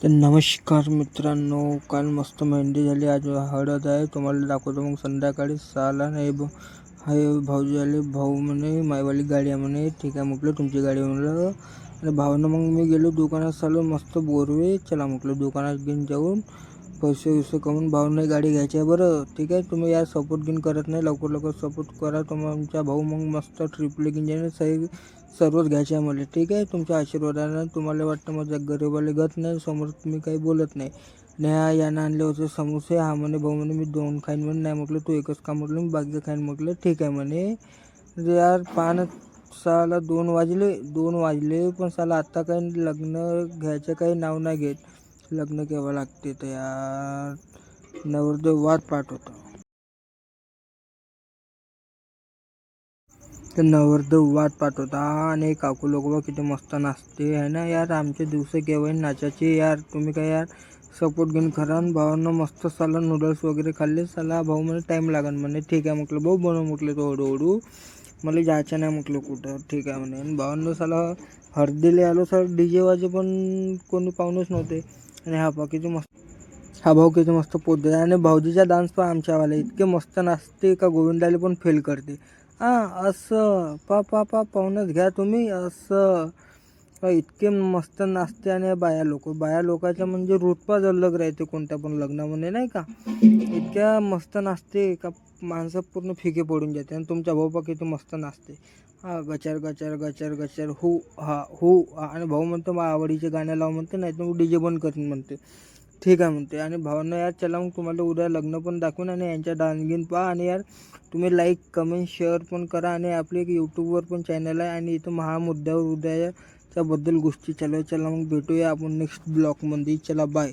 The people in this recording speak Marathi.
तर नमस्कार मित्रांनो, काल मस्त मेहंदी झाली, आज हळद आहे. तुम्हाला दाखवतो मग संध्याकाळी 6ला. नाही हाय भाऊजी आले. भाऊ म्हणे मायवाली गाडी आहे म्हणे. ठीक आहे म्हटलं, तुमची गाडी म्हणलं. आणि भावानं मग मी गेलो दुकानात, चालू मस्त बोरवे. चला म्हटलं दुकानात घेऊन जाऊन पैसे कमवून भाऊने गाडी घ्यायची आहे. बरं ठीक आहे, तुम्ही यार सपोर्ट घेऊन करत नाही, लवकर सपोर्ट करा. तुमचा भाऊ मग मस्त ट्रिपले घेऊन जाईन. सर्वच घ्यायचे आहे मला. ठीक आहे, तुमच्या आशीर्वादानं. तुम्हाला वाटतं माझ्या गरीबाला गत नाही, समोर तुम्ही काही बोलत नाही. आणि यानं आणले होते समोसे. हा म्हणे भाऊ म्हणे मी 2 खाईन म्हणे. नाही म्हटलं तू एकच खा म्हटलं, मी बाकीचं खाईन म्हटलं. ठीक आहे म्हणे. यार पान 6ला 2 वाजले पण साला आत्ता काही लग्न घ्यायचं काही नाव नाही घेत. लग्न केव्हा लागते तर यार नवरदेव वाट पाहत होता. तर नवरदेव वाट पाहत होता आणि काकू लोक किती मस्त नाचते आहे ना यार. आमचे दिवस केव्हा नाचायचे यार. तुम्ही काय यार सपोर्ट घेऊन खरा. भावानं मस्त साला नूडल्स वगैरे खाल्ले. साला भाऊ म्हणे टाईम लागन म्हणे. ठीक आहे म्हटलं भाऊ बनव म्हटलं तो हळूहळू. मला जायचं नाही म्हटलं कुठं. ठीक आहे म्हणे. आणि भावानं साला हळदीला आलो सर, डीजे वाजे पण कोणी पाहुणेच नव्हते. आणि हा भाऊ किती मस्त पोत आणि भाऊजीचा डान्स पण आमच्यावाला इतके मस्त नाचते का गोविंदाले पण फेल करते. असं पाहुणच घ्या तुम्ही असं. इतके मस्त नाचते. आणि बाया लोकांच्या म्हणजे रुतपाच अलग राहते कोणत्या पण लग्नामध्ये, नाही का. इतक्या मस्त नाचते का माणसं पूर्ण फिके पडून जाते. आणि तुमचा भाऊ पण किती मस्त नाचते. गचर गचर गचर गचर हू हा. आणि भाऊ म्हणतो मग आवडीचे गाणे लाव म्हणते, नाही तर डीजे बंद करीन म्हणते. ठीक आहे म्हणते. आणि भावांना यार चला मग तुम्हाला उद्या लग्न पण दाखवून आणि यांच्या डान्स घेऊन पहा. आणि यार तुम्ही लाईक कमेंट शेअर पण करा. आणि आपले एक यूट्यूबवर पण चॅनल आहे. आणि इथं मुद्द्यावर उद्याच्याबद्दल गोष्टी चालू आहे. चला मग भेटूया आपण नेक्स्ट ब्लॉगमध्ये. चला बाय.